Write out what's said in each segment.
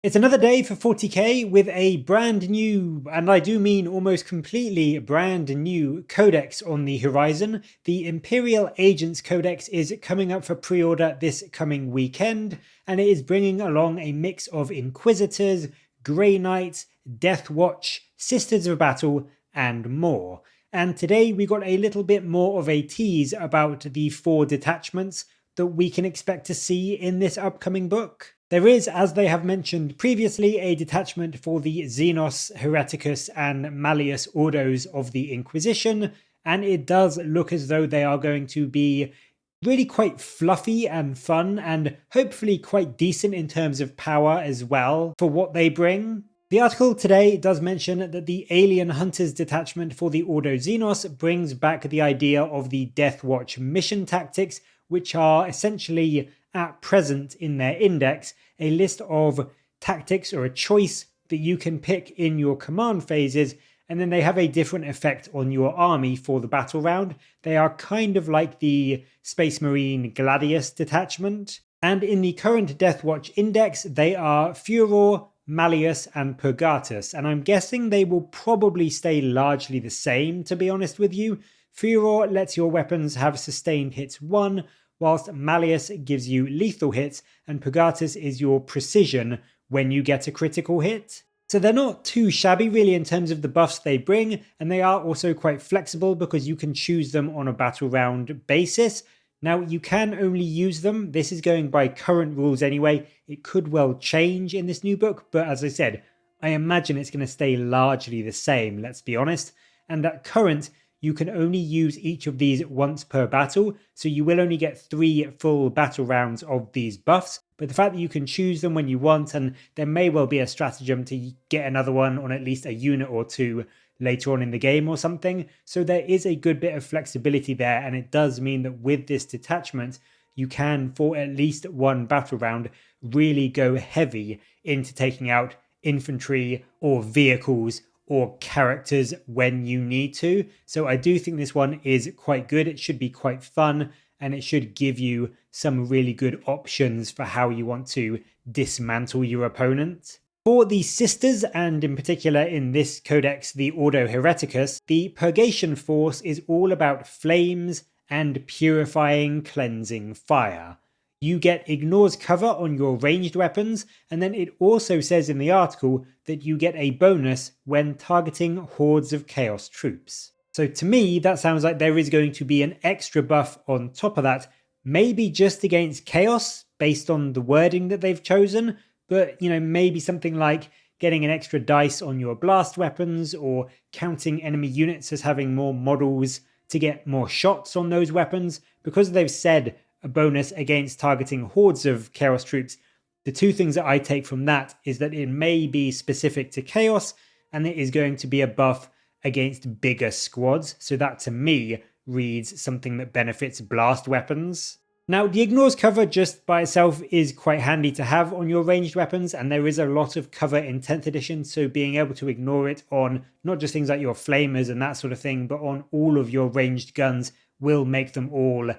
It's another day for 40k with a brand new, and I do mean almost completely brand new, codex on the horizon. The Imperial Agents Codex is coming up for pre-order this coming weekend, and it is bringing along a mix of Inquisitors, Grey Knights, Death Watch, Sisters of Battle, and more. And today we got a little bit more of a tease about the 4 detachments that we can expect to see in this upcoming book. There is, as they have mentioned previously, a detachment for the Xenos, Hereticus, and Malleus Ordos of the Inquisition, and it does look as though they are going to be really quite fluffy and fun, and hopefully quite decent in terms of power as well for what they bring. The article today does mention that the Alien Hunters detachment for the Ordo Xenos brings back the idea of the Death Watch mission tactics, which are essentially, at present in their index, a list of tactics or a choice that you can pick in your command phases, and then they have a different effect on your army for the battle round. They are kind of like the Space Marine Gladius detachment. And in the current Death Watch index, they are Furor, Malleus, and Purgatus, and I'm guessing they will probably stay largely the same, to be honest with you. Furor lets your weapons have sustained hits 1, whilst Malleus gives you lethal hits, and Purgatus is your precision when you get a critical hit. So they're not too shabby really in terms of the buffs they bring, and they are also quite flexible because you can choose them on a battle round basis. Now, you can only use them. This is going by current rules anyway. It could well change in this new book, but as I said, I imagine it's going to stay largely the same, let's be honest. And at current, you can only use each of these once per battle, so you will only get 3 full battle rounds of these buffs. But the fact that you can choose them when you want, and there may well be a stratagem to get another one on at least a unit or 2 later on in the game or something. So there is a good bit of flexibility there, and it does mean that with this detachment, you can, for at least 1 battle round, really go heavy into taking out infantry or vehicles or characters when you need to. So I do think this one is quite good. It should be quite fun, and it should give you some really good options for how you want to dismantle your opponent. For the Sisters, and in particular in this codex, the Ordo Hereticus, the Purgation Force is all about flames and purifying, cleansing fire. You get ignores cover on your ranged weapons, and then it also says in the article that you get a bonus when targeting hordes of chaos troops. So to me, that sounds like there is going to be an extra buff on top of that, maybe just against chaos based on the wording that they've chosen, but maybe something like getting an extra dice on your blast weapons, or counting enemy units as having more models to get more shots on those weapons. Because they've said a bonus against targeting hordes of chaos troops, the 2 things that I take from that is that it may be specific to chaos, and it is going to be a buff against bigger squads. So that to me reads something that benefits blast weapons. Now, the ignores cover just by itself is quite handy to have on your ranged weapons, and there is a lot of cover in 10th edition, so being able to ignore it on not just things like your flamers and that sort of thing, but on all of your ranged guns will make them all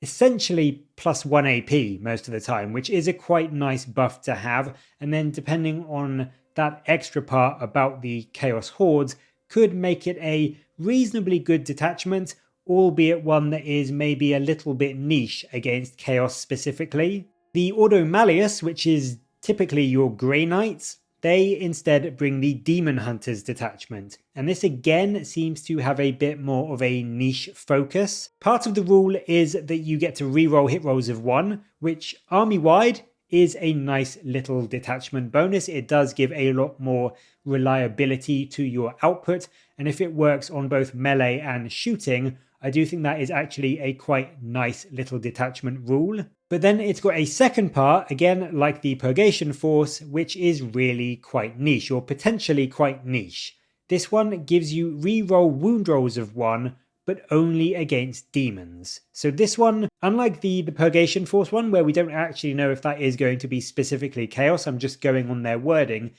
essentially plus 1 AP most of the time, which is a quite nice buff to have. And then depending on that extra part about the Chaos Hordes, could make it a reasonably good detachment, albeit one that is maybe a little bit niche against chaos specifically. The Ordo Malleus, which is typically your Grey Knights, they instead bring the Demon Hunters detachment, and this again seems to have a bit more of a niche focus. Part of the rule is that you get to reroll hit rolls of 1, which army-wide is a nice little detachment bonus. It does give a lot more reliability to your output, and if it works on both melee and shooting, I do think that is actually a quite nice little detachment rule. But then it's got a second part, again like the Purgation Force, which is really quite niche, or potentially quite niche. This one gives you reroll wound rolls of 1, but only against demons. So this one, unlike the Purgation Force one, where we don't actually know if that is going to be specifically chaos, I'm just going on their wording,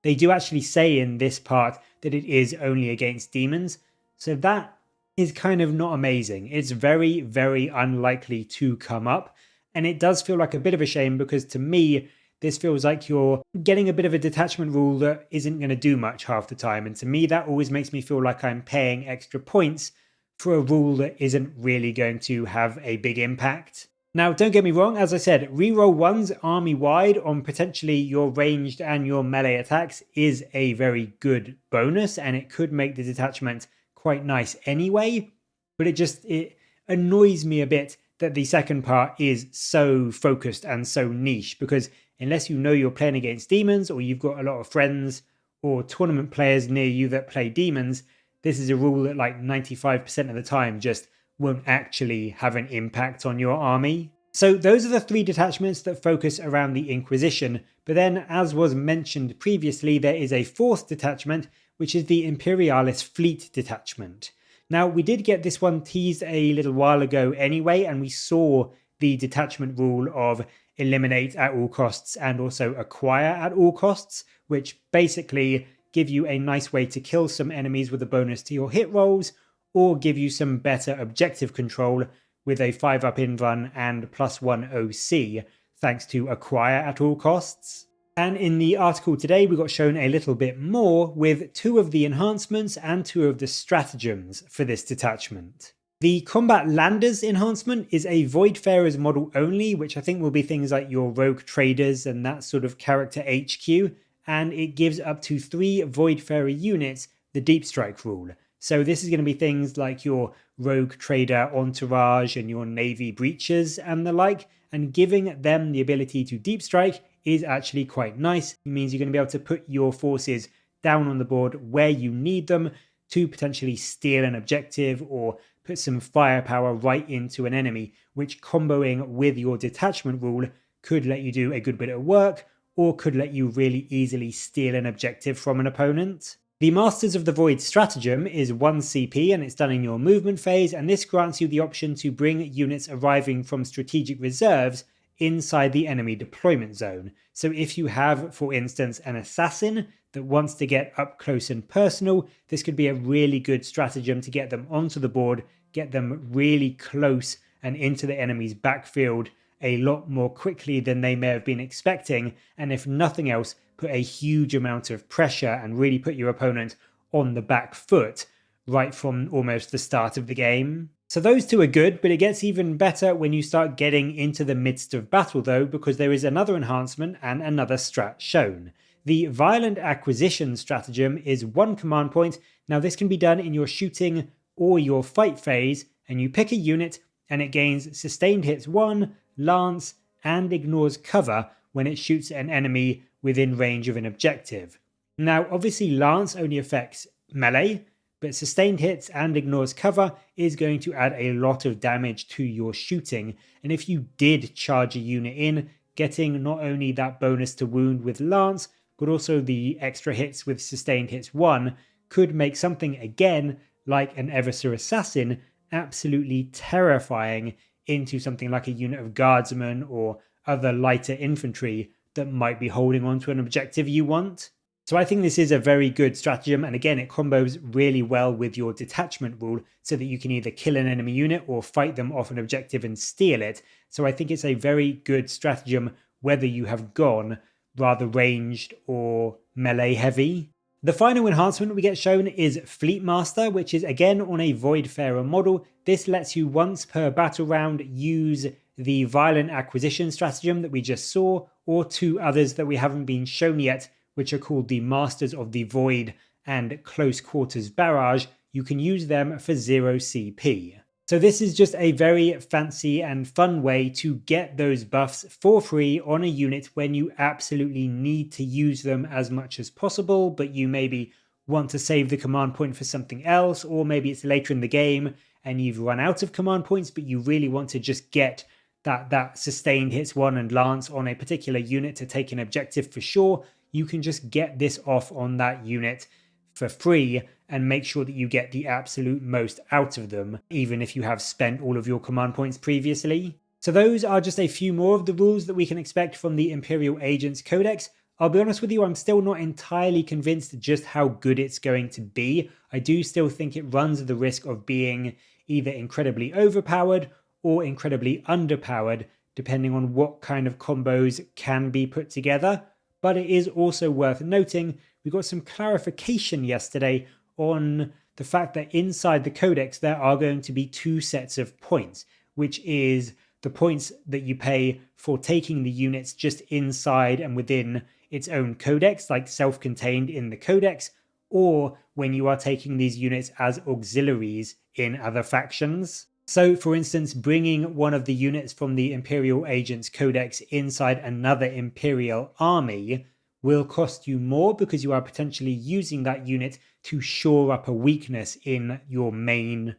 they do actually say in this part that it is only against demons. So that is kind of not amazing. It's very, very unlikely to come up. And it does feel like a bit of a shame, because to me, this feels like you're getting a bit of a detachment rule that isn't going to do much half the time. And to me, that always makes me feel like I'm paying extra points for a rule that isn't really going to have a big impact. Now, don't get me wrong, as I said, reroll ones army-wide on potentially your ranged and your melee attacks is a very good bonus, and it could make the detachment quite nice anyway, but it annoys me a bit that the second part is so focused and so niche, because unless you know you're playing against demons, or you've got a lot of friends or tournament players near you that play demons, this is a rule that like 95% of the time just won't actually have an impact on your army. So those are the 3 detachments that focus around the Inquisition, but then as was mentioned previously, there is a 4th detachment, which is the Imperialis Fleet Detachment. Now, we did get this one teased a little while ago anyway, and we saw the detachment rule of eliminate at all costs and also acquire at all costs, which basically give you a nice way to kill some enemies with a bonus to your hit rolls, or give you some better objective control with a 5-up in run and +1 OC, thanks to acquire at all costs. And in the article today, we got shown a little bit more with 2 of the enhancements and 2 of the stratagems for this detachment. The Combat Landers enhancement is a Voidfarers model only, which I think will be things like your Rogue Traders and that sort of character HQ, and it gives up to 3 Voidfarer units the Deep Strike rule. So this is going to be things like your Rogue Trader Entourage and your Navy Breaches and the like, and giving them the ability to Deep Strike is actually quite nice. It means you're going to be able to put your forces down on the board where you need them to potentially steal an objective or put some firepower right into an enemy, which comboing with your detachment rule could let you do a good bit of work or could let you really easily steal an objective from an opponent. The Masters of the Void stratagem is 1 CP and it's done in your movement phase, and this grants you the option to bring units arriving from strategic reserves inside the enemy deployment zone. So if you have, for instance, an assassin that wants to get up close and personal, this could be a really good stratagem to get them onto the board, get them really close and into the enemy's backfield a lot more quickly than they may have been expecting, and if nothing else, put a huge amount of pressure and really put your opponent on the back foot right from almost the start of the game. So those 2 are good, but it gets even better when you start getting into the midst of battle though, because there is another enhancement and another strat shown. The Violent Acquisition stratagem is 1 command point. Now this can be done in your shooting or your fight phase, and you pick a unit and it gains sustained hits 1, lance, and ignores cover when it shoots an enemy within range of an objective. Now obviously lance only affects melee, but sustained hits and ignores cover is going to add a lot of damage to your shooting, and if you did charge a unit in, getting not only that bonus to wound with lance, but also the extra hits with sustained hits 1 could make something again like an Eversor Assassin absolutely terrifying into something like a unit of guardsmen or other lighter infantry that might be holding on to an objective you want. So I think this is a very good stratagem, and again it combos really well with your detachment rule so that you can either kill an enemy unit or fight them off an objective and steal it. So I think it's a very good stratagem whether you have gone rather ranged or melee heavy. The final enhancement we get shown is Fleet Master, which is again on a Voidfarer model. This lets you once per battle round use the Violent Acquisition stratagem that we just saw, or 2 others that we haven't been shown yet, which are called the Masters of the Void and Close Quarters Barrage. You can use them for 0 CP. So this is just a very fancy and fun way to get those buffs for free on a unit when you absolutely need to use them as much as possible, but you maybe want to save the command point for something else, or maybe it's later in the game and you've run out of command points, but you really want to just get that sustained hits 1 and lance on a particular unit to take an objective for sure. You can just get this off on that unit for free and make sure that you get the absolute most out of them, even if you have spent all of your command points previously. So those are just a few more of the rules that we can expect from the Imperial Agents Codex. I'll be honest with you, I'm still not entirely convinced just how good it's going to be. I do still think it runs the risk of being either incredibly overpowered or incredibly underpowered, depending on what kind of combos can be put together. But it is also worth noting, we got some clarification yesterday on the fact that inside the codex there are going to be two sets of points, which is the points that you pay for taking the units just inside and within its own codex, like self-contained in the codex, or when you are taking these units as auxiliaries in other factions. So, for instance, bringing one of the units from the Imperial Agents Codex inside another Imperial army will cost you more because you are potentially using that unit to shore up a weakness in your main,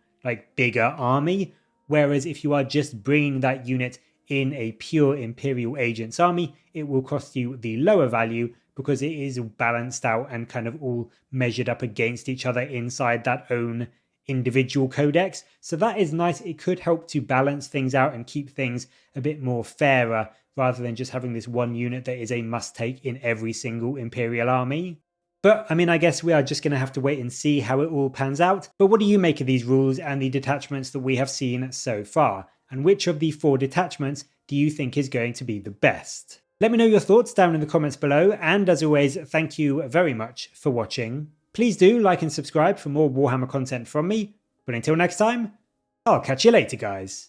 bigger army. Whereas if you are just bringing that unit in a pure Imperial Agents army, it will cost you the lower value because it is balanced out and kind of all measured up against each other inside that own individual codex. So that is nice. It could help to balance things out and keep things a bit more fairer rather than just having this one unit that is a must take in every single Imperial army. But I guess we are just going to have to wait and see how it all pans out. But what do you make of these rules and the detachments that we have seen so far? And which of the 4 detachments do you think is going to be the best? Let me know your thoughts down in the comments below, and as always, thank you very much for watching. Please do like and subscribe for more Warhammer content from me, but until next time, I'll catch you later, guys.